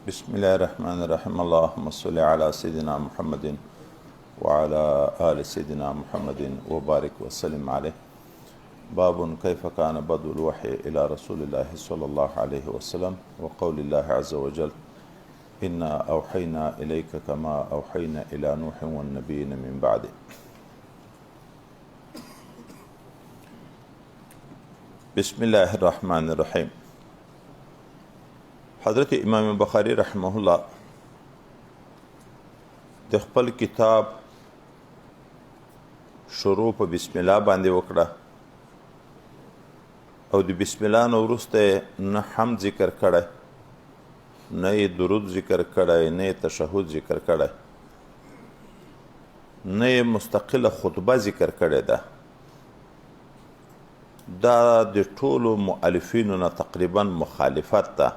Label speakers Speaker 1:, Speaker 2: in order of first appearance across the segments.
Speaker 1: بسم الله الرحمن الرحيم. اللهم صل على سيدنا محمد وعلى آل سيدنا محمد وبارك وسلم عليه. باب كيف كان بدء الوحي إلى رسول الله صلى الله عليه وسلم وقول الله عز وجل إنا أوحينا إليك كما أوحينا إلى نوح والنبيين من بعده. بسم الله الرحمن الرحيم. حضرت امام بخاری رحمه الله د خپل کتاب شروع په بسم الله باندې وکړه او د بسم الله نو وروسته نه حمد ذکر کړه، نه درود ذکر کړه، نه تشهود ذکر کړه، نه مستقله خطبه ذکر کړه. دا د ټولو مؤلفینو نه تقریبا مخالفت ده.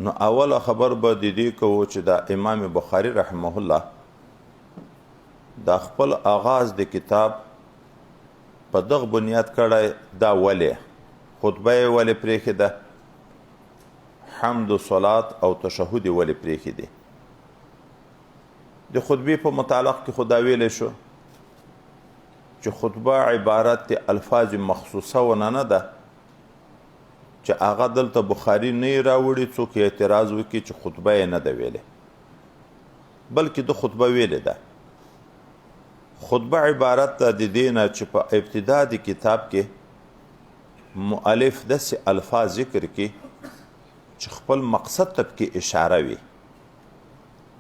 Speaker 1: نو اوله خبر به د دې کوو چې دا امام بخاری رحمه الله دا خپل آغاز د کتاب په دغه بنیاد کړی. دا ولې خطبه یې ولې پرېښې ده، حمد و صلات او تشهد یې ولې پرېښې دي. د خطبې په متعلق کې خو دا ویلی شو چې خطبه عبارت د الفاظ مخصوصه ونه نه ده چې هغه دلته بخاري نه یې راوړي څوک اعتراض وکړي چې خطبه یې نه ده ویلې، بلکې د خطبه ویلې ده. خطبه عبارت ده د دې نه چې په ابتدا د کتاب کې مؤلف داسې الفاظ ذکر کړي چې خپل مقصد ته پکې اشاره وي.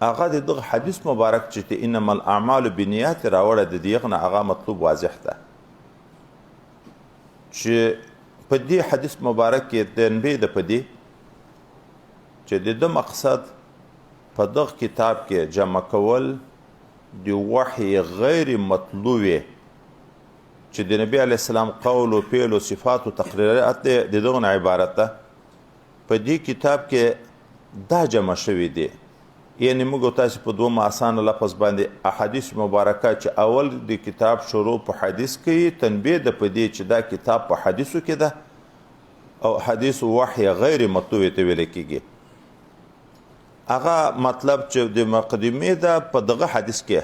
Speaker 1: هغه د دغه حدیث مبارک چې انما الاعمال بالنیات راوړه د دې نه هغه مطلوب واضح ده چې په دې حدیث مبارک کې تنبیه ده په دې چې د ده مقصد په دغه کتاب کې جمع کول د وحی غیر مطلوبې چې د نبی علیه السلام قول و فعل و صفات و تقریرات د دغه نه عبارت ده. په دې کتاب کې دا جمع شوي دي، یعنی موږ تاسو په دوه آسانه لفظ باندې احادیث مبارکه چې اول د کتاب شروع په حدیث کې تنبیه ده په دې چې دا کتاب په حدیثو کې ده او حدیث وحی غیر مطلوب ته ویل کېږي. هغه مطلب چې د مقدمې ده په دغه حدیث کې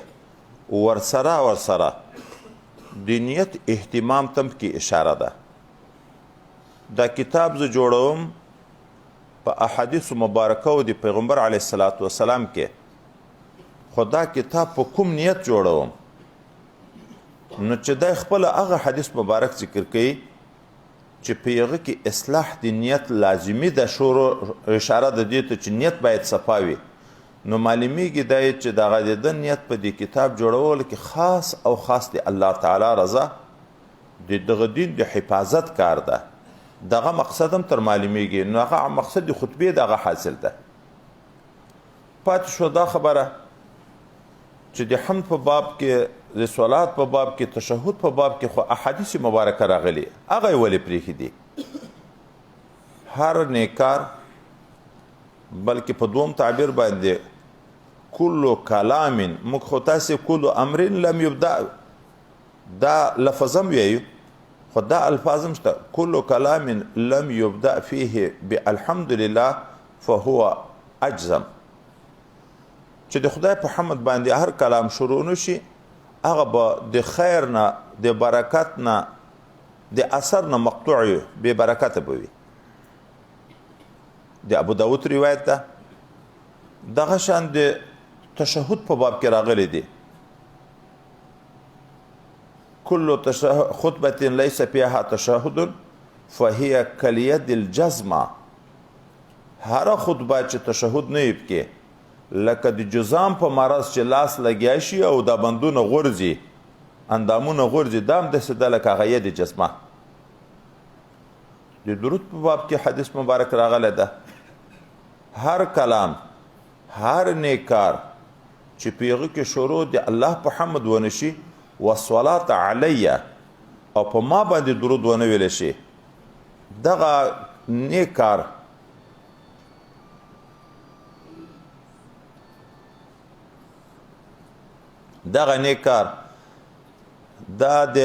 Speaker 1: ورسره د نیت اهتمام تم کې اشاره ده. دا کتاب زه جوړوم په احادیث مبارکه او د پیغمبر علیه الصلاۃ والسلام کې، خدا کتاب په کوم نیت جوړوم نو چې دا خپل هغه حدیث مبارک ذکر کوي چې په هغه کې اصلاح د نیت لازمي ده. شروع اشاره ده دې ته چې نیت باید صفا وي. نو معلومیږي دا چې دغه د نیت په دې کتاب جوړول کې خاص او خاص د الله تعالی رضا د دغه دین د حفاظت کار ده. دغه مقصد هم تر معلومیږي. نو هغه مقصد د خطبې دغه حاصل ده. پاتې شو دا خبره چې د حمد په باب کې، د صلات په باب کې، تشهد په باب کې خو احادیث مبارکه راغلي، هغه یې ولې پرېښي دي. هر نیکار بلکې په دوم تعبیر باندې کلو کلام، موږ خو تاسې کلو امر لم یبدأ دا لفظم ویو، خو دا الفاظم شته. کلو کلام لم یبدأ فیه بالحمد لله فهو اجزم، چې د خدای په حمد باندې هر کلام شروع نشي هغه به د خیر نه، د برکت نه، د اثر نه مقطوع وي، بې برکته به وي. د ابو داود روایت ده. دغه شان د تشهد په باب کې راغلی دی کل خطبه ليس فيها تشهد فهي كاليد الجزمه. هر خطبه چې تشهد نه یې پکې لکه د جزام په مرض چې لاس لګیا شي او دا بندونه غورځي، اندامونه غورځي، دام داسې ده لکه هغه ید جزمه. د درود په باب کې حدیث مبارک راغلی ده. هر کلام، هر نیکار چې په هغه کې شروع د الله په حمد ونه شي والصلاة علیه او په ما باندې درود ونه ویلی شي، دغه نیکار دا د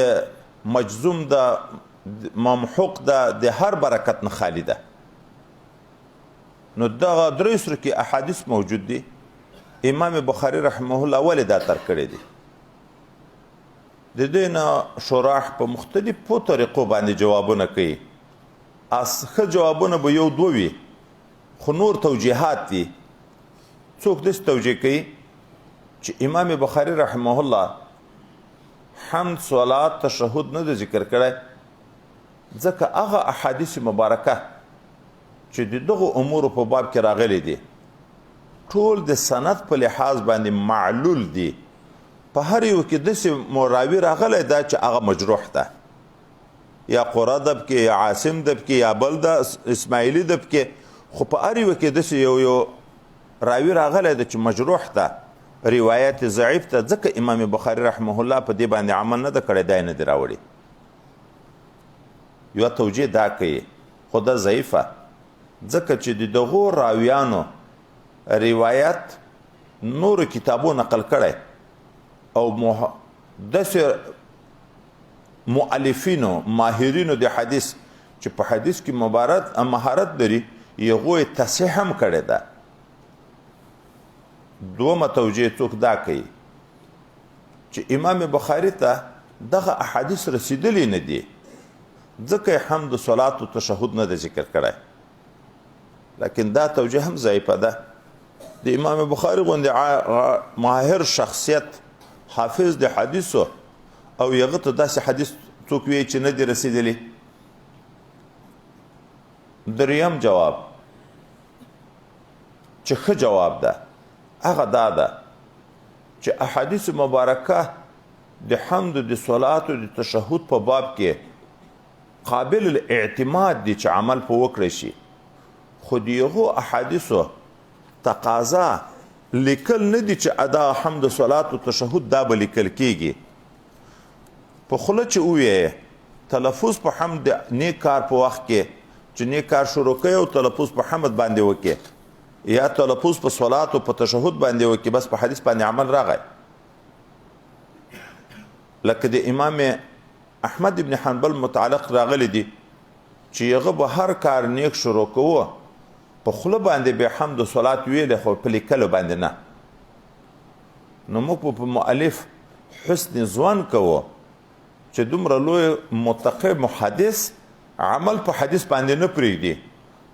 Speaker 1: مجزوم ده، ممحوق ده، د هر برکت نه خالی ده. نو دغه درې سره کې احادیث موجود دي امام بخاری رحمه الله ولې دا تر کړی دي د دې نه شراح په مختلفو طریقو باندې جوابونه کوي ښه جوابونه به یو دوه وي خو نور توجیهات دي څوک داسې توجیه کوي چې امام بخاری رحمه الله حمد صلات تشهد نه د ذکر کړی ځکه هغه احادیث مبارکه چې د دغو امورو په باب کې راغلي دي ټول د سند په لحاظ باندې معلول دي په هر یو کې داسې راوي راغلی دا چې هغه مجروح ده یا قره دب کې یا عاصم دب کې یا بل ده اسماعیلي دب کې خو په هر یو کې داسې یو راوي راغلی ده چې مجروح ده روایت ضعیف ده ځکه امام بخاری رحمه الله په دې باندې عمل نه ده کړی دا یې نه دی راوړي یوه توجیه دا کوي خو دا ضعیفه ځکه چې د دغو راویانو روایت نورو کتابو نقل کړی او داسې مؤلفینو ماهرینو د حدیث چې په حدیث کې مهارت لري یغو یې تصحیح هم کړې ده دومره توجیه څوک دا کوي چې امام بخاري ته دغه احادیث رسیدلی نه دي ځکه حمد صلات او تشهد نه د ذکر کړی لکن دا توجیه هم ضعیفه ده د امام بخاري غوندې ماهر شخصیت حافظ د حدیثو او یغه ته داسې حدیث څوک وی چې نه دی رسیدلی دریم جواب چې ښه جواب ده هغه دا ده چې احادیث مبارکه د حمد د صلات او د تشهد په باب کې قابل الاعتماد دي چې عمل په وکړي شي خو دیغو احادیثو تقاضا لیکل نه دي چې ادا حمد صلات او تشهد دا به لیکل کیږي په خوله چې ووایې تلفظ په حمد نیک کار په وخت کې چې نیک کار شروع کوي او تلفظ په حمد باندې وکړي یا تلفظ په صلات او په تشهد باندې وکړي بس په حدیث باندې عمل راغی لکه د امام احمد ابن حنبل متعلق راغلی دي چې هغه به هر کار نیک شروع کوو په خوله باندې به حمد و صلات ویل خو په لیکلو باندې نه نو موږ په مؤلف حسن ځوان کوو چې دومره لوی متقی محدث عمل په حدیث باندې نه پرېږدي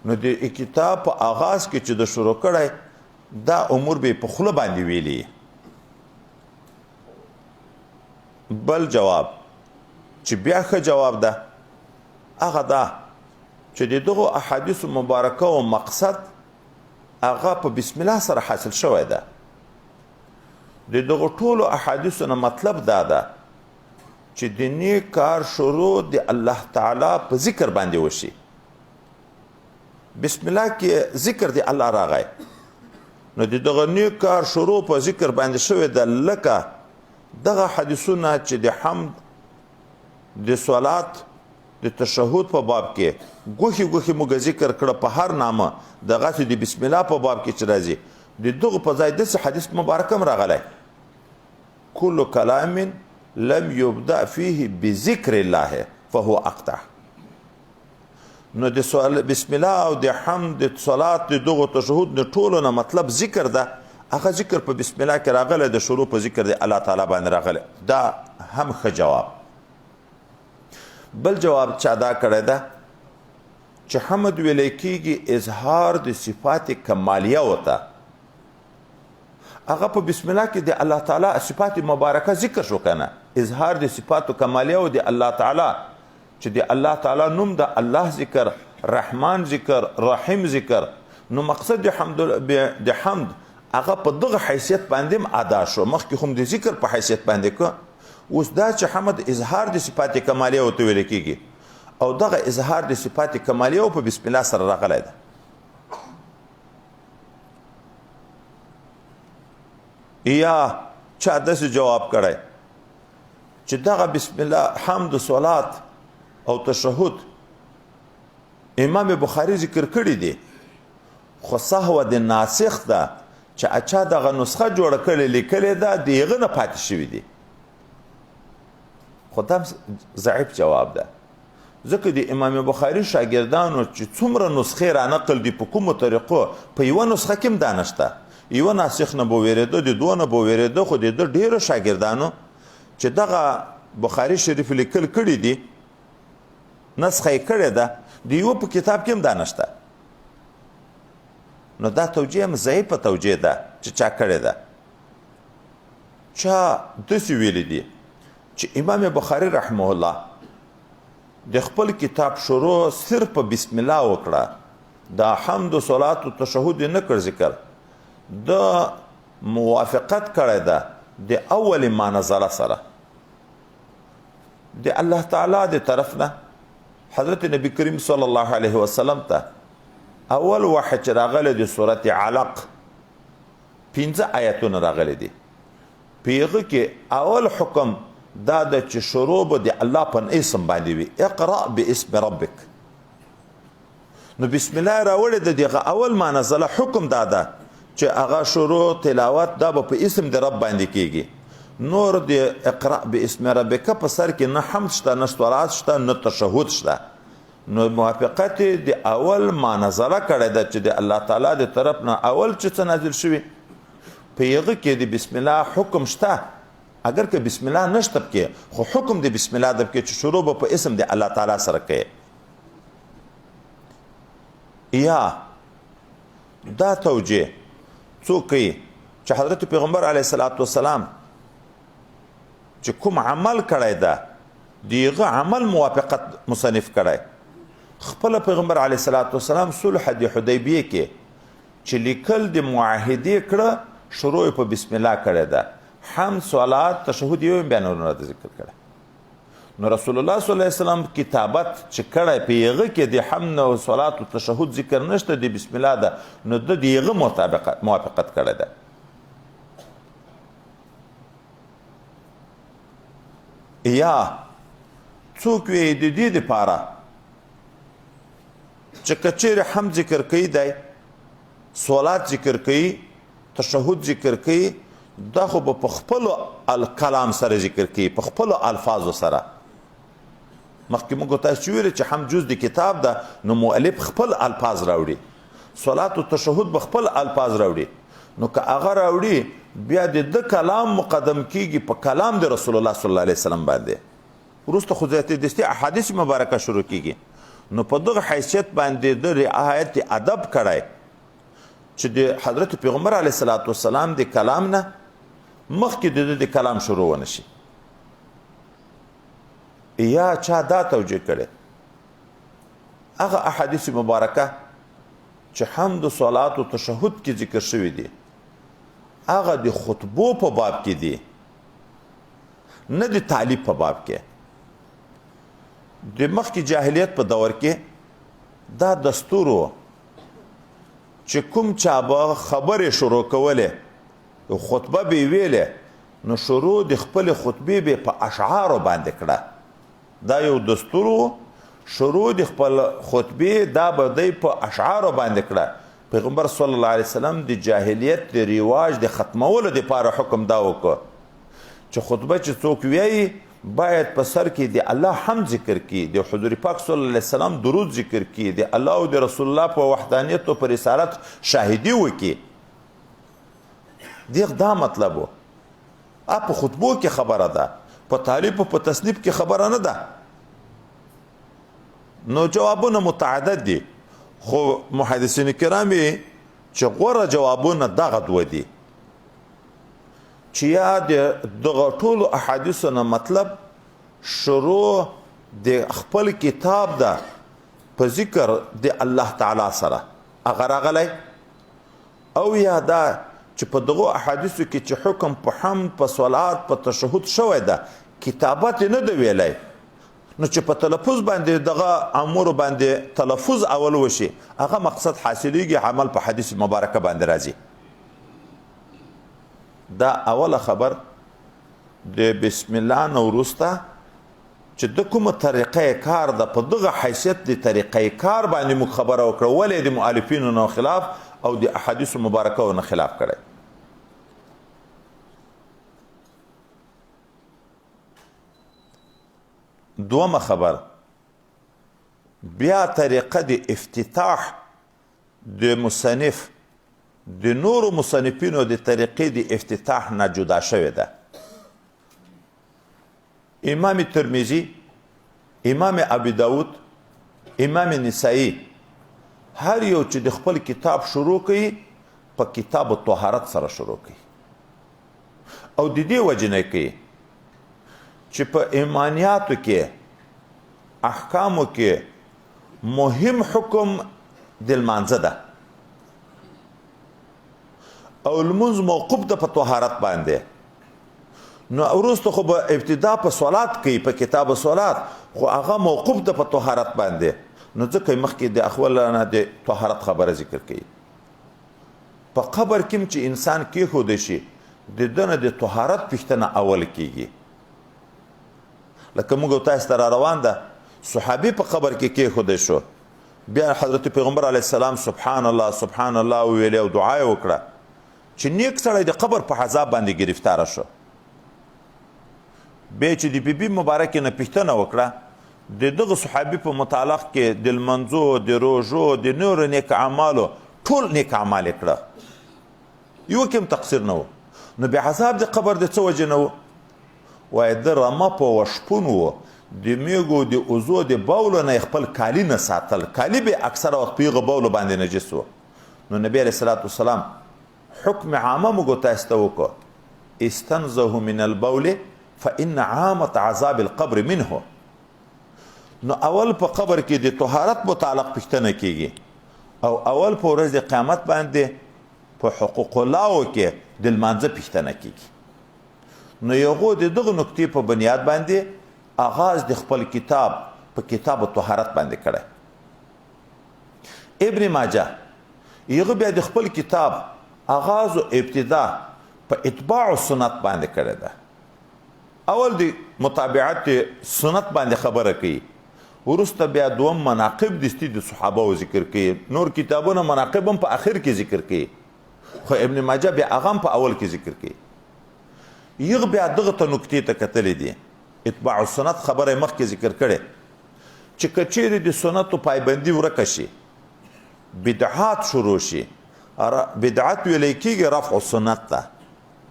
Speaker 1: نو د کتاب په آغاز کې چې د شروع کړی دا امور به په خوله باندې ویلي بل جواب چې بیا ښه جواب ده هغه دا چې د دغو احادیثو مبارکه او مقصد هغه په بسم الله سره حاصل شوی ده د دغو ټولو احادیثو نه مطلب دا ده چې د نیک کار شروع د الله تعالی په ذکر باندې وشي بسم الله کې ذکر دی الله راغی نو د دغه نیک کار شروع په ذکر باندې شوی ده لکه دغه حدیثونه چې د حمد د صلات د تشهد په باب کې ګوښې موږ ذکر کړه په هر نامه دغسې د بسم الله په باب کې چې راځي د دغو په ځای داسې حدیث مبارک هم راغلی کل کلام لم یبدأ فيه بذکر الله فهو اقطع نو د بسم الله او د حمد د صلات د دغو تشهد د ټولو نه مطلب ذکر ده هغه ذکر په بسم الله کې راغلی د شروع په ذکر د الله تعالی باندې راغلی دا هم ښه جواب بل جواب چا دا کړی ده چې حمد ویلی کېږي اظهار د صفات کمالیه وته هغه په بسم الله کې د الله تعالی صفات مبارکه ذکر شو کنه اظهار د صفات کمالیه او د الله تعالی چې د الله تعالی نوم د الله ذکر رحمان ذکر رحیم ذکر نو مقصد د حمد هغه په دغه حیثیت باندې ادا شو مخکې هم د ذکر په حیثیت باندې کو اوس دا چې حمد اظهار د صفات کمالیه او ته ویل کېږي او دغه اظهار د صفات کمالیه او په بسم الله سره راغلی ده یا چا داسې جواب کړی چې دغه بسم الله حمد و صلات او تشهد امام بخاری ذکر کړی دی خو سهو د ناسخ ده چې اچا دغه نسخه جوړه کړې لیکلې ده د هغه نه پاتې شوي دي خو دا ضعیف جواب ده ځکه د امام بخاري شاګردانو چې څومره نسخې رانقل دي په کومو طریقو په یوه نسخه کې هم دا نشته. یوه ناسخ نه به ویرېده، د دوه نه به ویرېده، خو د ده ډېرو شاګردانو چې دغه بخاري شریف لیکل کړي دي، نسخه یې کړې ده، د یوه په کتاب کې هم دا نشته. نو دا توجیه هم ضعیفه توجیه ده چې چا کړې ده. چا داسې ویلي دي چې امام بخاري رحمه الله د خپل کتاب شروع صرف په بسم الله وکړه، دا حمد و صلات و تشهد نه کړ ذکر، د موافقت کړی ده د اول ما نزله سره د الله تعالی د طرف نه حضرت نبی کریم صلی الله علیه وسلم ته اول وحی چې راغلی د سورت علق 15 آیتونه راغلی دي. په هغه کې اول حکم دا د چې شروع به د الله په اسم باندې وي، اقرأ باسم ربک. نو بسم الله راوړی د دغه اول ما نزله حکم دا ده چې هغه شروع تلاوت دا به په اسم د رب باندې کیږي. نور د اقرأ باسم ربک په سر کې نه حمد شته، نه صلات شته، نه تشهد شته. نو موافقت د اول ما نزله کړی ده چې د الله تعالی د طرف نه اول چې څه نازل شوي په هغه کې د بسم الله حکم شته. اگر که بسم الله نشته پکې، خو حکم د بسم الله د پکې چې شروع به په اسم د الله تعالی سره کوي. یا دا توجیه څوک کوي چې حضرت پیغمبر علیه الصلاة والسلام چې کوم عمل کړی ده دغه عمل موافقت مصنف کړی. خپل پیغمبر علیه الصلاة والسلام صلح د حدیبیه کې چې لیکل د معاهدې کړه شروع په بسم الله کړی ده، حمد صلات تشهد یو بیانونه ذکر کړی. نو رسول الله صلی الله علیه وسلم کتابت چې کړی په هغه کې د حمد او صلات او تشهد ذکر نشته، د بسم الله ده، نو د دغه موافقت کړی ده. یا څوک وی د دې لپاره چې کچېر حمد ذکر کوي دی، صلات ذکر کوي، تشهد ذکر کوي، دا خو په خپل الکلام سره ذکر کوي، په خپل الفاظو سره. مخکې موږ تاسو ویل چې حمد جز د کتاب ده، نو مؤلف خپل الفاظ راوړي، صلات او تشهد به خپل الفاظ راوړي. نو که هغه راوړي بیا د کلام مقدم کیږي په کلام د رسول الله صلی الله علیه وسلم باندې. وروسته خو دستي احادیث مبارکه شروع کیږي. نو په دغه حیثیت باندې د رعایت ادب کړای چې د حضرت پیغمبر علیه الصلاة والسلام د کلام نه مخکې د کلام شروع ونشي. یا چا دا توجیه کړي هغه احادیث مبارکه چې حمد و صلات و تشهد کې ذکر شوي دي هغه د خطبو په باب کې دي، نه د تعلیب په باب کې. د مخکې جاهلیت په دور کې دا دستور و چې کوم چا به خبرې شروع کولې، خطبه به ویلې، نو شروع د خپل خطبې به په اشعارو باندې کړه. دا یو دستور و، شروع د خپل خطبې دا به دی په اشعارو باندې کړه. پیغمبر صلی الله علیه وسلم د جاهلیت د رواج د ختمولو دپاره حکم دا وکړه چې خطبه چې څوک ویایي باید په سر کې د الله حمد ذکر کړي، د حضور پاک صلی الله علیه وسلم درود ذکر کړي، د الله او د رسول الله په وحدانیت او په رسالت شاهدي وکړي. دغه دا مطلب و. په خطبو کې خبره ده، په تعلیب او په تصنیف کې خبره نه ده. نو جوابونه متعدد دي، خو محدثین کرام چې غوره جوابونه دغه دوه دي چې یا د دغه ټولو احادیثو نه مطلب شروع د خپل کتاب ده په ذکر د الله تعالی سره هغه راغلی، او یا دا چې په دغو احادیثو کې چې حکم په حمد، په صلات، په تشهد شوی ده، کتابت نه ده ویلی، نو چې په تلفظ باندې دغه امور باندې تلفظ اول وشي هغه مقصد حاصلیږي، عمل په حدیث مبارکه باندې راځي. دا اوله خبر د بسم الله نه وروسته چې د کومه طریقه کار ده په دغه حیثیت د طریقه کار باندې موږ خبره وکړه، ولې د مؤلفینو نه خلاف او د احادیث مبارکه نه خلاف کړی. دومه خبر بیا طریقه د افتتاح د مصنف د نورو مصنفینو د طریقې د افتتاح نه جدا شوې ده. امام ترمذی، امام ابي داود، امام نسائی هر یو چې د خپل کتاب شروع کوي په کتاب الطهارت سره شروع کوي او د دې وجه نه کوي چې په ایمانیاتو کې احکامو کې مهم حکم د لمانځه ده او لمونځ موقوف ده په طهارت باندې. نو وروسته خو به ابتدا په صلات کوي په کتاب صلات، خو هغه موقوف ده په طهارت باندې. نو ځکه مخکې د اخول نه د طهارت خبره ذکر کوي. په قبر کې چې انسان کېښودی شي د ده نه د طهارت پوښتنه اول کېږي. لکه موږ تاسو ته را روان ده صحابي په قبر کې کېښودی شو، بیا حضرت پیغمبر علیه السلام سبحان الله سبحان الله ویلې او دعا یې وکړه چې نیک سړی د قبر په عذاب باندې گرفتاره شو. بیا چې د بیبي مبارکې نه پوښتنه وکړه د دغه صحابي په متعلق کې د لمنځو د روژو د نورو نیک اعمالو ټول نیک اعمال یې کړه، یو کې هم تقصیر نه و. نو بیا عذاب د قبر د څه وجې نه و؟ وایي ده رمه په وشپون و، د میږو د اوزو د بولو نه خپل کالي نه ساتل، کالي به اکثره وخت په هغه بولو باندې نجس و. نو نبی علیه الصلاة والسلام حکم عامه موږ تاسو ته وکړو، استنزهوا من البول فإن عامة عذاب القبر منه. نو اول په قبر کې د طهارت متعلق پوښتنه کیږي او اول په ورځ د قیامت باندې په حقوق الله کې د لمانځه پوښتنه کیږي. نو یو د دغه نکتې په بنیاد باندې آغاز د خپل کتاب په کتاب طهارت باندې کړی. ابن ماجه یغه بیا د خپل کتاب آغاز او ابتدا په اتباع سنت باندې کړی ده. اول د متابعت سنت باندې خبره کوي، وروسته بیا دوم مناقب دستی د صحابه ذکر کوي، نور کتابونه مناقب هم په اخر کې ذکر کوي، خو ابن ماجه بیا هغه هم په اول کې ذکر کوي. یغه بیا دغه ته نکتې ته کتلې دي، اتباع السنت خبره مخکې ذکر کړي چې کچېرې د سنتو پایبندي ورکه شي، بدعات شروع شي. بدعت ویلی کېږي رفع السنت ته،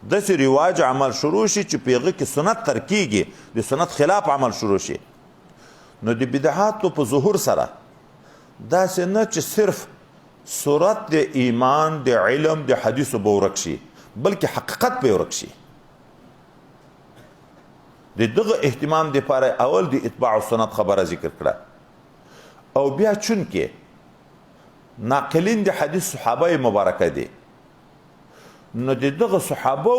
Speaker 1: داسې رواج عمل شروع شي چې په هغه کې سنت ترکیږي، د سنت خلاف عمل شروع شي. نو د بدعاتو په ظهور سره داسې نه چې صرف صورت د ایمان د علم د حدیثو به ورک شي، بلکې حقیقت به ورک شي. د دغه اهتمام دپاره اول د اتباع سنت خبره ذکر کړه او بیا چونکې ناقلین د حدیث صحابه مبارکه دي، نو د دغه صحابه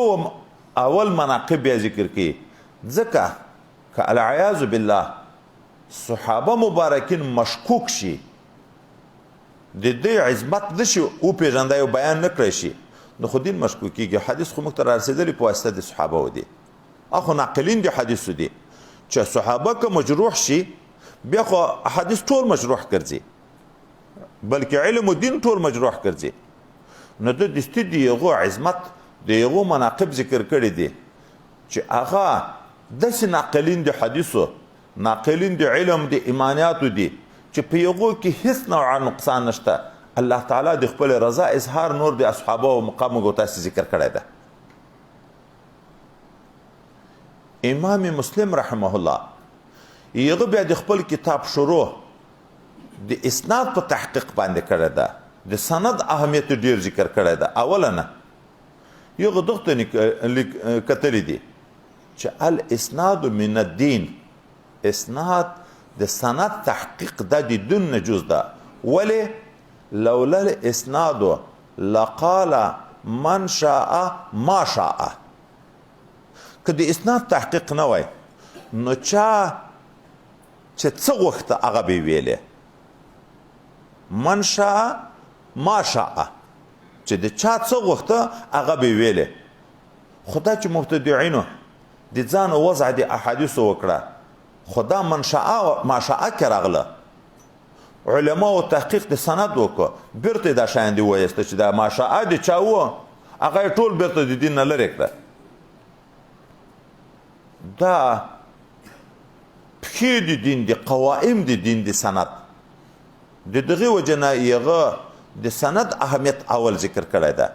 Speaker 1: اول مناقب بیا ذکر کړي، ځکه که العیاذ بالله صحابه مبارکین مشکوک شي، د دې عظمت نشي وپېژندی او بیان نه کړی شي، نو خو دین مشکوک کېږي. حدیث خو موږ ته رارسېدلي په واسطه د صحابه دي، اخو ناقلین د حدیثو دي چې صحابه که مجروح شي بیا خو حدیث ټول مجروح ګرځي، بلکې علم و دین ټول مجروح ګرځي. نو د دستی د یغو عظمت د یغو مناقب ذکر کړي دي چې هغه داسې ناقلین د حدیثو، ناقلین د علم د ایمانیاتو دي چې په یغو کې هیڅ نوعه نقصان نشته. الله تعالی د خپل رضا اظهار نور د اصحابو او مقام موږ تاسو ذکر کړی ده. امام مسلم رحمه الله یغه بیا د خپل کتاب شروع د اسناد په تحقیق باندې کړی ده، د سند اهمیت ډیر ذکر کړی ده. اوله نه یغه دغه کتلی دي چې الاسناد من الدین، اسناد د سند تحقیق ده د دین نه جز ده. ولی لولا الاسناد لقال من شاء ما شاء. که د اسناد تحقیق نه وای نو چا چې څه غوښته هغه به ویلې، من شاء ما شاء، چې د چا څه غوښته هغه به ویلې. خدا چې مبتدعینو د ځان وضع د احادیثو وکړه، خدا من شاء ما شاء کې راغله، علما او تحقیق د سند وکړه، بیرته دا شیان دي وایسته چې دا ما شاء د چا و هغه ټول بیرته د دین نه لرې کړه. دا پښې د دین د قوائم د دین د سند د دغې وجې نه هغه د سند اهمیت اول ذکر کړی ده.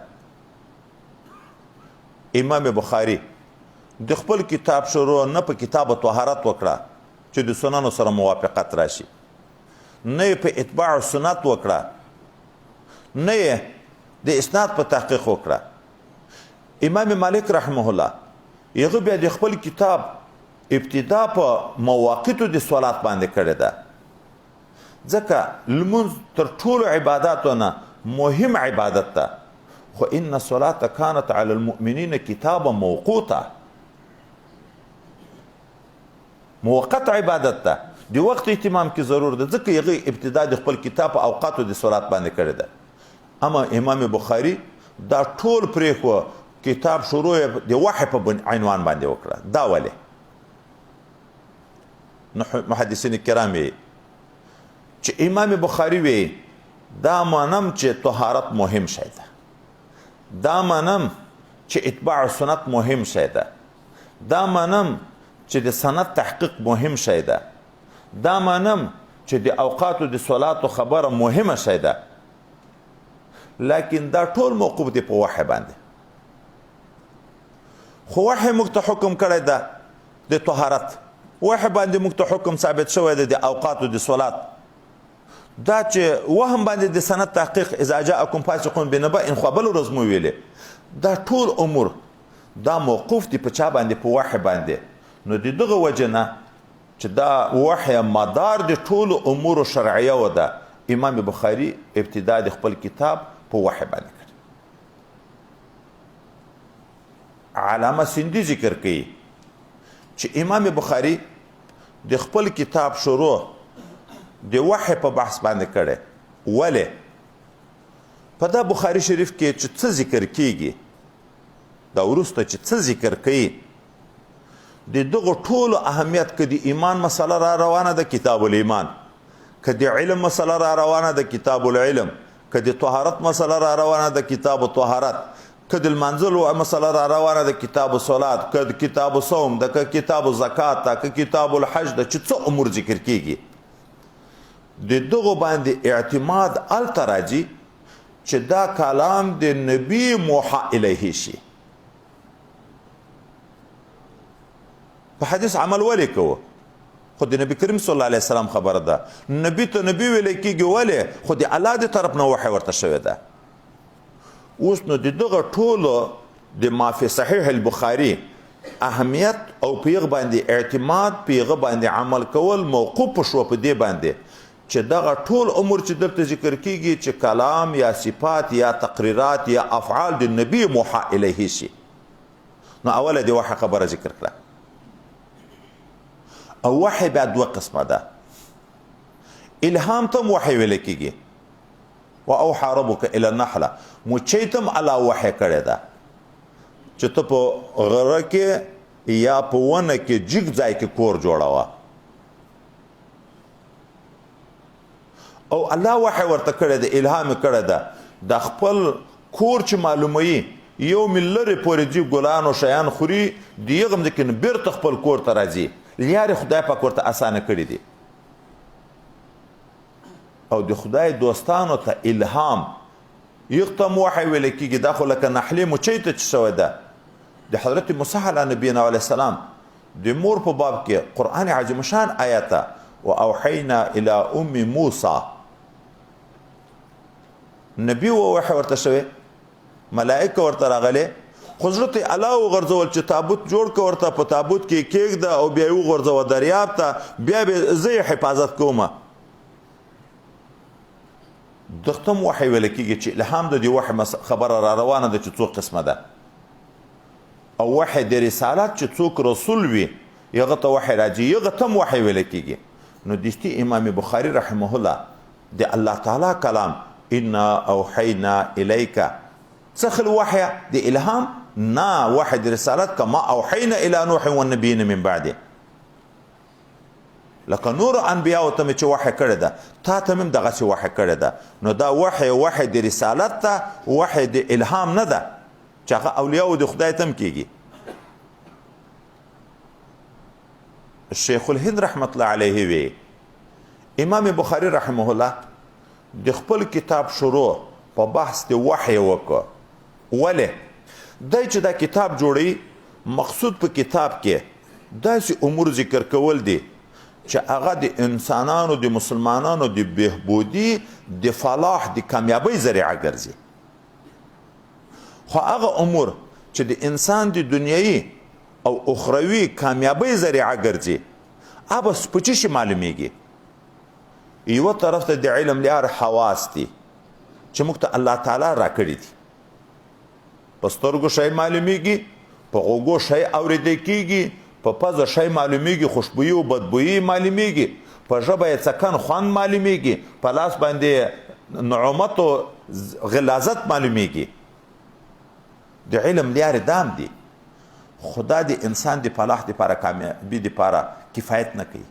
Speaker 1: امام بخاري د خپل کتاب شروع نه په کتاب طهارت وکړه چې د سننو سره موافقت راشي، نه په اتباع سنت وکړه، نه د اسناد په تحقیق وکړه. امام مالک رحمه الله هغه بیا د خپل کتاب ابتدا په مواقیتو د صلات باندې کړې ده، ځکه لمونځ تر ټولو عباداتو نه مهم عبادت ده. خو ان الصلاة كانت على المؤمنین کتابا موقوتا، موقت عبادت ده، د وخت اهتمام کې ضرور ده، ځکه هغه ابتدا د خپل کتاب په اوقاتو د صلات باندې کړې ده. اما امام بخاري دا ټول پرېښوه، کتاب شروع د وحی په عنوان باندې وکړه. دا ولې؟ محدثین کرام چې امام بخاري وی دا مانم چې طهارت مهم شی ده، دا مانم چې اتباع سنت مهم شی ده، دا مانم چې د سند تحقیق مهم شی ده، دا مانم چې د اوقاتو د صلاتو خبره مهمه شی ده. لیکن دا ټول موقوف دی په وحی باندې. خو وحی موږ ته حکم کړی ده د طهارت، وحی باندې موږ ته حکم ثابت شوی دی د اوقاتو د صلات. دا چې وهم باندې د سند تحقیق اذا جاءکم فاسقون بنبأ خو بل ورځ مو ویلې، دا ټول امور دا موقوف دي په چا باندې؟ په وحی باندې. نو د دغه وجه نه چې دا وحی مدار د ټولو امورو شرعیه و ده، امام بخاري ابتدا د خپل کتاب په وحی باندې کړ. علامه سندي ذکر کوي چې امام بخاري د خپل کتاب شروع د وحی په بحث باندې کړي. ولې؟ په دا بخاري شریف کې چې څه ذکر کیږي، دا وروسته چې څه ذکر کوي، د دغه ټولو اهمیت که د ایمان مسله را روانه ده کتاب الایمان، که د علم مسله را روانه ده کتاب العلم، که د طهارت مسله را روانه ده کتاب الطهارت، که د المنزل مسله را روانه ده کتاب الصلات، که د کتاب الصوم ده، که کتاب الزکات ده، که کتاب الحج ده، چې څه امور ذکر کیږي، د دغه باندې اعتماد الته راځي چې دا کلام د نبی موحى الیه شي. په حدیث عمل ولې کوو؟ خو د نبی کریم صلی الله علیه وسلم خبره ده. نبی ته نبی ویل کېږي، ولې؟ خو د الله د طرف نه وحی ورته شوی ده. اوس نو د دغه ټولو د ما فی صحیح البخاري اهمیت او په هغه باندې اعتماد، په هغه باندې عمل کول موقوف شو په دې باندې چې دغه ټول امور چې دلته ذکر کیږي چې کلام یا صفات یا تقریرات یا افعال د نبی موحى الیه شي. نو اوله د وحی خبره ذکر کړه. او وحی بیا دوه قسمه ده. الهام تم وحی ویل کیږي، و اوحى ربک الی النحله، مچۍ تم الله وحی کړی ده چې ته په غره کې یا په ونه کې جګ ځای کې کور جوړوه. او الله وحی ورته کړی ده، الهام کړی ده، د خپل کور چې معلوموي یو مل لرې پورې ځي ګلان او شیان خوري، د هغه ځمکې نه بیرته خپل کور ته راځي. لیارې خدای پاک ورته اسانه کړي دي. او د خدای دوستانو ته الهام یختم وحی ویل کېږي. دا خو لکه نحلې مچۍ ته چې شوی ده. د حضرت موسی علیه نبینا علیه السلام د مور په باب کې قرآن عظیم شان آیاته و اوحینا الی ام موسی، نبی و وحی ورته شوی، ملائکه ورته راغلی، خو زړه ته الله وغورځول چې تابوت جوړ که ورته په تابوت کې کېږده او بیا یې وغورځوه دریاب ته، بیا به زه یې حفاظت کومه. دغه هم وحی ویل کېږي چې الهام د دې وحی خبره را روانه ده چې څو قسمه ده. او وحی د رسالت چې څوک رسول وي هغه ته وحی راځي، هغه ته هم وحی ویل کېږي. نو دستي امام بخاري رحمه الله د الله تعالی کلام انا اوحینا الیک څخه الوحی د الهام نه وحی د رسالت کما اوحینا الی نوح والنبیین من بعده. لکه نور انبیاء ته چې وحی کړی ده، تا ته هم دغسې وحی کړی ده. نو دا وحی د رسالت ته، وحی د الهام نه ده چې هغه اولیاء د خدای ته هم کېږي. شیخ الهند رحمت الله علیه وی امام بخاری رحمه الله د خپل کتاب شروع په بحث د وحی وکړه. ولې دی چې دا کتاب جوړوي مقصود په کتاب کې داسې امور ذکر کول دي چې هغه د انسانانو د مسلمانانو د بهبودي د فلاح د کامیابۍ ذریعه ګرځي. خو هغه امور چې د انسان د دنیایي او اخروي کامیابۍ ذریعه ګرځي هغه بس په څه شي معلومیږي؟ یوه طرف ته د علم لار حواس دي چې موږ ته الله تعالی راکړي دي. په سترګو شی معلومیږي، په غوږو شی اورېدی کېږي، په پزه شی معلومیږي، خوشبویي او بدبویي معلومیږي، په ژبه یې څکن خوند معلومیږي، په لاس باندې نعومت او غلازت معلومیږي. د علم لارې دام دي، خدا د انسان د فلاح دپاره کامیابي دپاره کفایت نه کوي.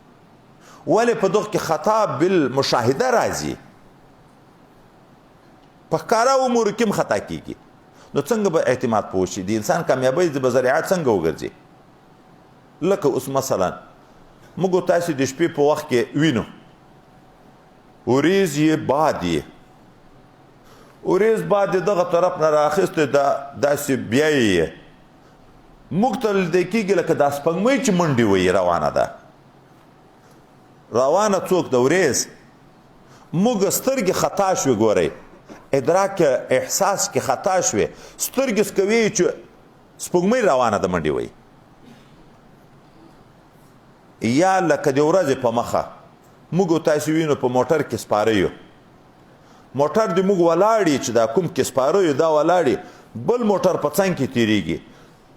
Speaker 1: ولې په دغه کې خطا بالمشاهده راځي، په ښکاره امورو کې هم خطا کېږي. نو څنګه به اعتماد په وشي؟ د انسان کامیابۍ به ذریعه څنګه وګرځي؟ لکه اوس مثلا موږ تاسې د شپې په وخت کې وینو وریځ یې باد یې وریځ باد یې دغه طرف نه رااخیستی داسې بیایي یې موږ ته لیدی کېږي لکه دا سپوږمۍ چې منډې وهي روانه ده. روانه څوک د وریځ موږ سترګې خطا شوې ګورئ، ادراک احساس کې خطا شوې، سترګې سکوي چې سپوږمۍ روانه ده منډې وهي. یا لکه د ورځې په مخه موږ تاسې وینو په موټر کې سپاره یو، موټر د موږ ولاړي چې دا کوم کې سپاره یو دا ولاړي، بل موټر په څنګ کې تیریږي،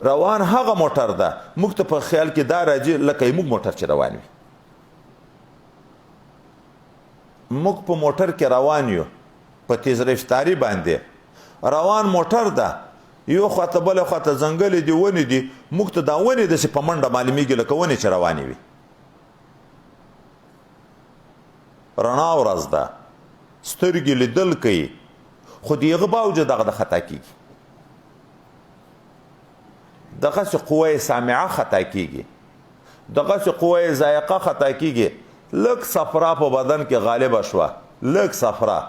Speaker 1: روان هغه موټر ده. موږ ته په خیال کې دا راځي لکه موږ موټر چې روان وي. موږ په موټر کې روان یو، په تیز رفتاري باندې روان موټر ده، یو خواته بله خواته ځنګلې دي، ونې دي، موږ ته دا ونې داسې په منډه معلومیږي لکه ونې چې روانې وي. رڼا ورځ ده، سترګې لیدل کوي، خو د هغه باوجود دغه د خطا کېږي. دغسې قوه سامعه خطا کېږي، دغسې قوه ذایقه خطا کېږي. لږ صفرا په بدن کې غالبه شوه، لږ صفرا،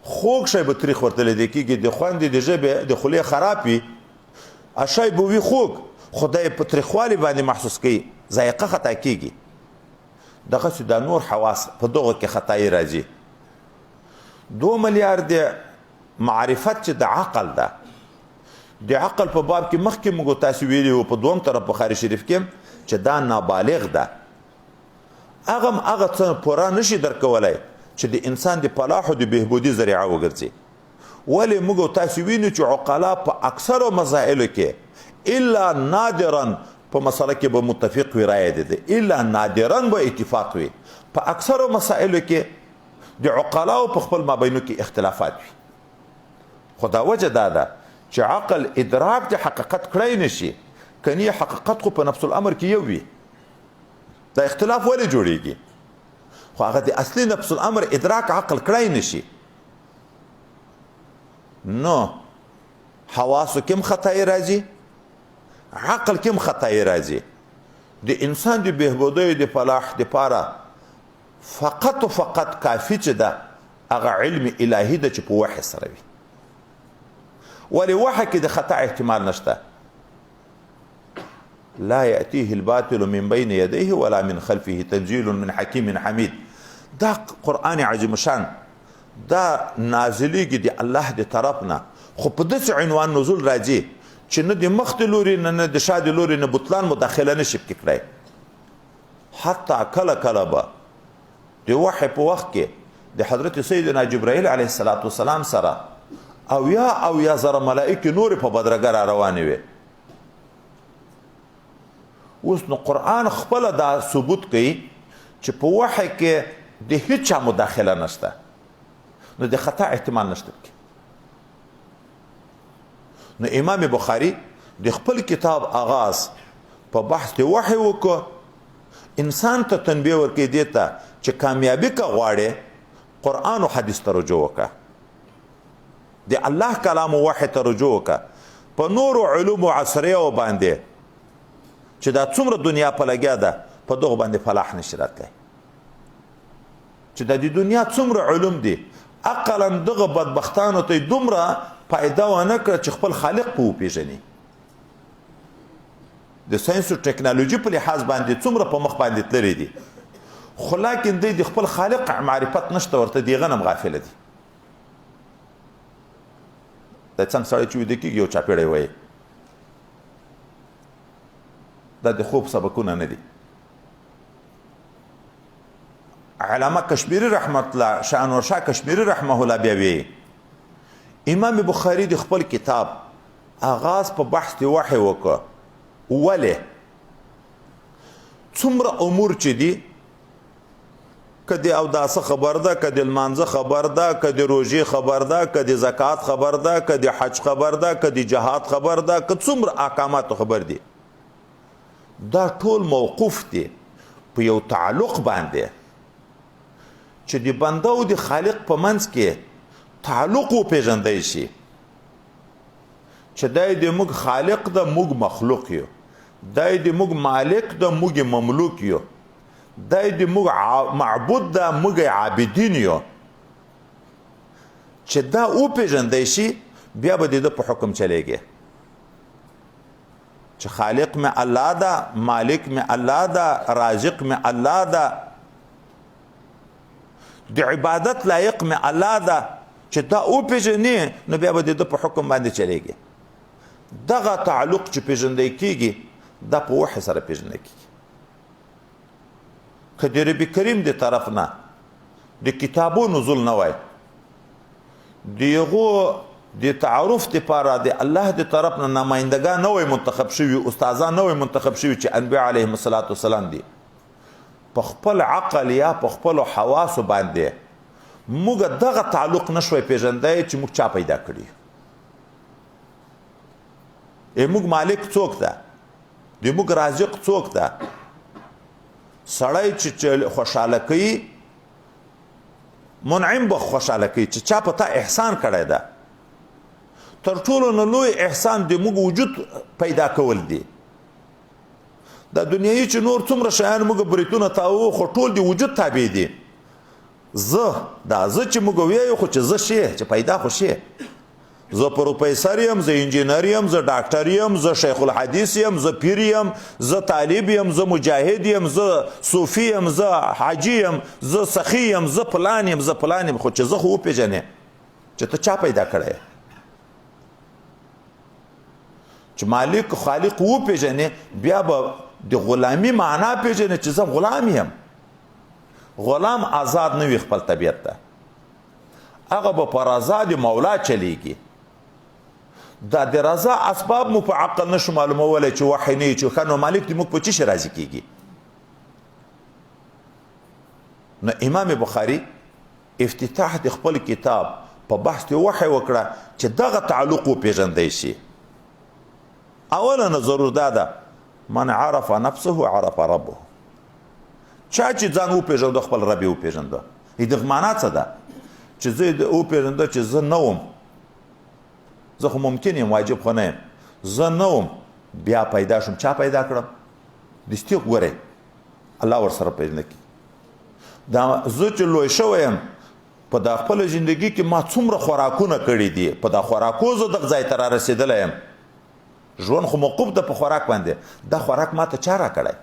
Speaker 1: خوږ شی به تریخ ورته لیدل کېږي، د خوند د ژبې د خولې خراب وي، شی به وي خوږ، خو دی په تریخوالي باندې محسوس کوي، ذایقه خطا کېږي. دغسې دا نور حواس په دغه کې خطایي راځي. 2 ملیارد معرفت چې د عقل ده، د عقل په باب کې مخکې موږ تاسې ویلي وو په دوم طرف بخاري شریف کې چې دا نابالغ ده. هغه څه پوره نشي درکولی چې د انسان د فلاح او د بهبودي ذریعه وګرځي. ولې موږ تاسې وینو چې عقلا په اکثرو مسایلو کې الا نادرا په مسله کې به متفق وي، رایه ده، الا نادرا به اتفاق وي. په اکثرو مسایلو کې د عقلاو په خپل مابینو کې اختلافات وي. خو دا وجه دا ده چې عقل ادراک د حقیقت کړی نشي، کنی حقیقت خو په نفس الامر کې یو وي. دا اختلاف ولې جوړیږي؟ خو هغه د اصلي نفس الامر ادراک عقل کړی نشي. نو حواسو کې هم خطایي راځي، عقل کې هم خطایي راځي. د انسان د بهبودۍ د فلاح دپاره فقط و فقط کافي چې ده هغه علم الهي ده چې په وحي سره وي. ولې وحي کې د خطا احتمال نشته. لا يأتيه الباطل من بين يديه ولا من خلفه تنزيل من حكيم حميد. دا قرآن عظیم شان دا نازلیږي د الله د طرف نه، خو په داسې عنوان نزول راځي چې نه د مخ د لوري نه د شا د لوري نه بطلان مداخله نشي پکې کړی. حتی کله کله به د وحی په وخت کې د حضرت سیدنا جبرائیل علیه السلام سره او یا زره ملائکې نورې په بدرګه را روانې وي. اوس نو قرآن خپله دا ثبوت کوي چې په وحی کې د هیڅ چا مداخله نشته، نو د خطا احتمال نشته. نو امام بخاري د خپل کتاب آغاز په بحث د وحی وکړو. انسان ته تنبیه ورکوي دې ته چې کامیابي که غواړې قرآن او حدیث ته رجوع وکړه، د الله کلام او وحی ته رجوع وکړه. په نورو علومو عصریو باندې چې دا څومره دنیا په لګیا ده په دغه باندې فلاح نشي راتلی. چې د دنیا څومره علوم دي عقلا دغه بدبختانو ته دومره پیدا ونه کړه چې خپل خالق په وپېژني د ساینس او ټکنالوژي په لحاظ باندې څومره په مخ باندې تللی دي خو لیکن دوی د خپل خالق معرفت نشته ورته د هغه نه هم غافله دي دا څنګه سړی چې ویده کېږي یو چاپېړی وایي دا د خوب سبقونه نه دي علامه کشمیری رحمت الله شاه انورشاه کشمیری رحمه الله بیا وی امام بخاری د خپل کتاب آغاز په بحث د وحی وکړه ولې څومره امور چې دي که د اوداسه خبر ده که د لمانځه خبر ده که د روژې خبر ده که د زکات خبر ده که د حج خبر ده که د جهاد خبر ده که څومره احکاماتو خبر دي دا ټول موقوف دي په یو تعلق باندې چې د بنده او د خالق په منځ کې تعلق وپېژندی شي چې دی د موږ خالق ده موږ مخلوق یو دی د موږ مالک ده موږ مملوک یو دی د موږ معبود ده موږ عابدین یو چې دا وپېژندی شي بیا به د ده په حکم چلیږي چې خالق میں الله ده مالک میں الله ده رازق میں الله ده د عبادت لایق میں الله ده چې دا وپېژنې نو بیا به د ده په حکم باندې چلیږي دغه تعلق چې پېژندی کېږي دا په وحي سره پېژندی کېږي که د رب کریم د طرف نه د کتابو نزول نه وای د هغو د تعارف دپاره د الله د طرف نه نمایندګان نه وای منتخب شوي استادان نه وای منتخب شوي چې انبیا علیهم السلام دي په خپل عقل یا په خپلو حواسو باندې موږ دغه تعلق نشوی پېژندی چې موږ چا پیدا کړي موږ مالک څوک ده د موږ رازق څوک ده سړی چې خوشحاله کوي منعم به خوشحاله کوي چې چا په تا احسان کړی ده تر ټولو نه لوی احسان د موږ وجود پیدا کول دي دا دنیایي چې نور څومره شیان موږ بریتونه تاوو خو ټول د وجود تابع دي زه چې موږ ویایو خو چې زه شی چې پیدا خو شی زه پروفیسر یم زه انجینر یم زه ډاکټر یم زه شیخ الحدیث یم زه پیر یم زه طالب یم زه مجاهد یم زه صوفي یم زه حاجي یم زه سخي یم زه فلان یم زه فلان یم خو چې زه خو وپېژنې چې ته چا پیدا کړی چې مالک خالق وپېژنې بیا به د غلامي معنا پېژنې چې زه غلام یم غلام آزاد نه وي خپل طبیعت ته هغه به په رضا د مولا چلیږي دا د رضا اسباب مو په عقل نشو معلومولی چې وحی نه چې ښه نو مالک دې موږ په څه شي راضي کېږي نو امام بخاري افتتاح د خپل کتاب په بحث د وحی وکړه چې دغه تعلق وپېژندی شي اوله نه ضرور دا ده من عرف نفسه عرف ربه چا چې ځان وپېژنده خپل رب یې وپېژنده دغه معنا څه ده چې زه وپېژنده چې زه نه وم زه خو ممکن یم واجب خو نه یم زه نه وم بیا پیدا شم چا پیدا کړم دستي ګورئ الله ورسره پیژنده کړي دا زه چې لوی شوی یم په دا خپله زندګي کې ما څومره خوراکونه کړي دي په دا خوراکو زه دغه ځای ته رارسېدلی یم ژوند خو موقوف ده په خوراک باندې دا خوراک ما ته چا راکړی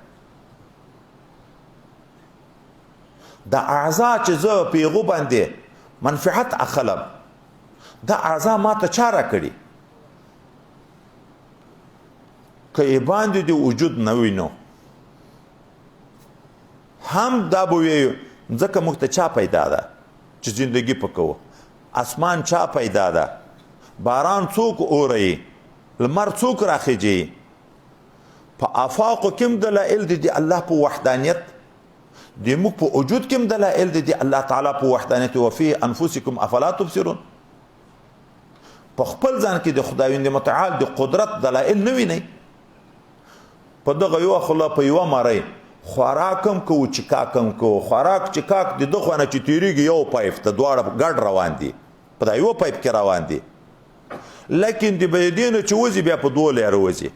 Speaker 1: دا اعضا چې زه په هغو باندې منفعت اخلم دا اعضا ما ته چا راکړي که یې باندې د وجود نه وي نو هم دا به ویو ځکه موږ ته چا پیدا ده چې زندگی پکوو اسمان چا پیدا ده باران څوک اوري لمر څوک راخیجي په افاقو کې هم دلایل دي د الله په وحدانیت د موږ په وجود کې هم دلایل دي د الله تعالی په وحدانیت وفي انفسکم افلا تبصرون په خپل ځان کې د خداوند متعال د قدرت دلایل نه وینئ په دغه یو خلا په یو مړی خوراکم کو چکاکم کو خوراک چکاک د دغه نه چې تیریږي یو پایپ ته دواړه ګډ روان دي په دا یو پایپ کې روان دي لیکن د بيدینو چې وځي بیا په دوه لارو وځي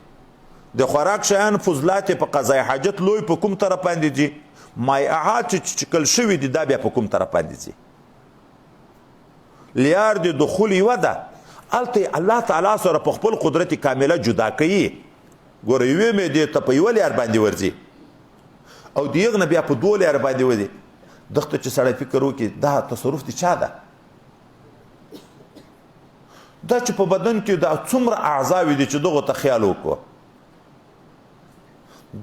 Speaker 1: د خوراک شیان فضلات په قضای حاجت لوی په کوم طرف باندې دي مایعات چې چکل شوي دي دا بیا په کوم طرف باندې دي لیار د دخول یوه ده هلته الله تعالی سره په خپل قدرت کامله جدا کوي ګوره یوې معدې ته په یوه لیار باندې ورځي او د یغ نه بیا په دوه لیار باندې وځي دغه چې سړی فکر وکړي دا تصرف د چا ده دا چې په بدن کې دا څومره اعضاوې دي چې دغو ته خیال وکړو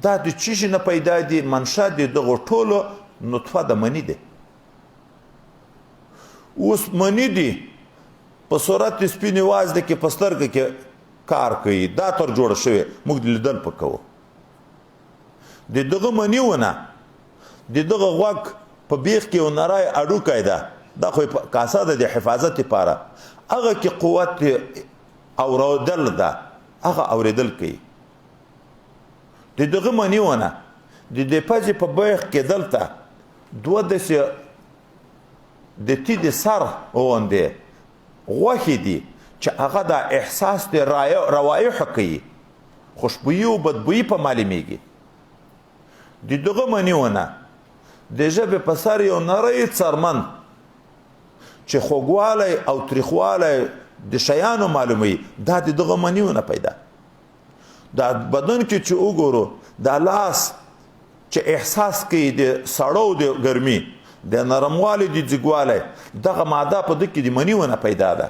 Speaker 1: دا د څه شي نه پیدا دي منشا د دغو ټولو نطفه د مني دی اوس مني دي په صورت سپینې وازده کې په سترګه کې کار کوي دا تر جوړه شوی موږ لیدل په کوو د دغه مني ونه د دغه غوږ په بیخ کې یو نری اډوکی ده دا خو کاسه ده د حفاظت لپاره هغه کې قوت اورېدل ده هغه اورېدل کوي د دغه مني ونه د دې پزې په بیخ کې دلته دوه داسې د تی د سر غوندې غوښې دي چې هغه دا احساس د روایحو کوي خوشبويي او بدبويي په معلومیږي د دغه مني ونه د ژبې په سر یو نری څرمن چې خوږوالی او تریخوالی د شیانو معلوموي دا د دغه مني ونه پیدا دا بدن کې چې وګورو دا لاس چې احساس کوي د سړو د ګرمي د نرموالي د جګوالي دغه ماده په دې کې د مني ونه پیدا ده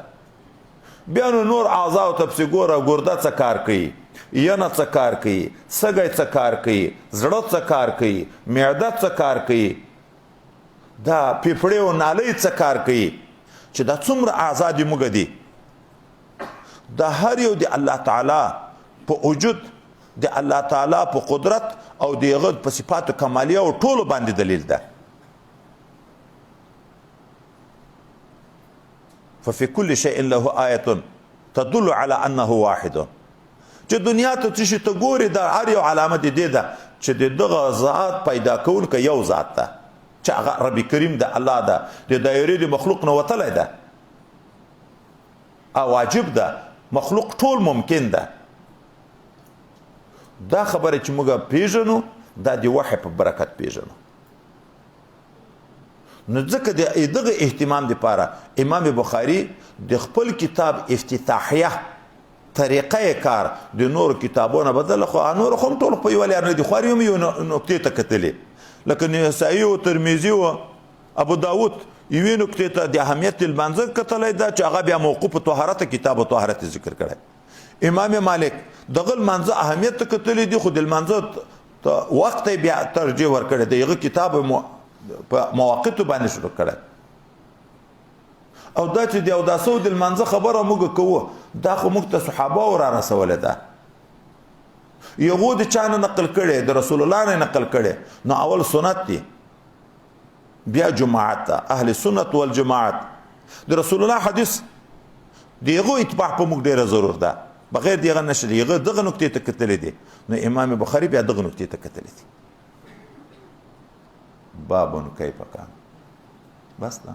Speaker 1: بیا نور اعضاء ته پسې ګوره ګرده څه کار کوي ینه څه کار کوي سږی څه کار کوي زړه څه کار کوي معده څه کار کوي دا پیپړې او نالۍ څه کار کوي چې دا څومره اعضاء دي موږ دي دا هر یو د الله تعالی په وجود د الله تعالی په قدرت او د هغه په صفاتو کمالیه او ټولو باندې دلیل ده ففي كل شيء له آية تدل على أنه واحد چې دنیا ته چې ته ګوري دا هر یو علامه دې ده چې دغه ذات پیدا کوونکی یو ذات ده چې هغه رب کریم د الله ده د دایرې د مخلوق نه وتلی ده او واجب ده مخلوق ټول ممکن ده دا خبره چې موږ پیژنو دا د وحی په برکت پیژنو نو ځکه دغه اهتمام لپاره امام بخاری د خپل کتاب افتتاحیه طریقه کار د نور کتابونو بدل خو نور هم ټول په یو لار نه دي خو یو نقطې ته کتلې لکه نسائی او ترمذی او ابو داود یوې نقطې ته د اهمیت المنځ کتلې دا چې هغه بیا موقوف طهارت کتاب طهارت ذکر کړي امام مالک دغه المنځ اهمیت کتلې دي خو د المنځ وخت بیا ترجیح ورکړي دغه کتاب په مواقعتو باندې شروع کړه او دا چې د اوداسو د المنځ خبره موږ کوو دا خو موږ ته صحابه را رسوله ده یو د چانه نقل کړي د رسول الله نه نقل کړي نو اول سنت دي بیا جماعت اهل سنت والجماعت د رسول الله حدیث دیغه اتباع په موږ ډیره ضرور ده بغیر دیغه نشي دیغه دغه نقطې ته کتلې دي نو امام بخاری بیا دغه نقطې ته کتلې دي باب کیف کان بس ده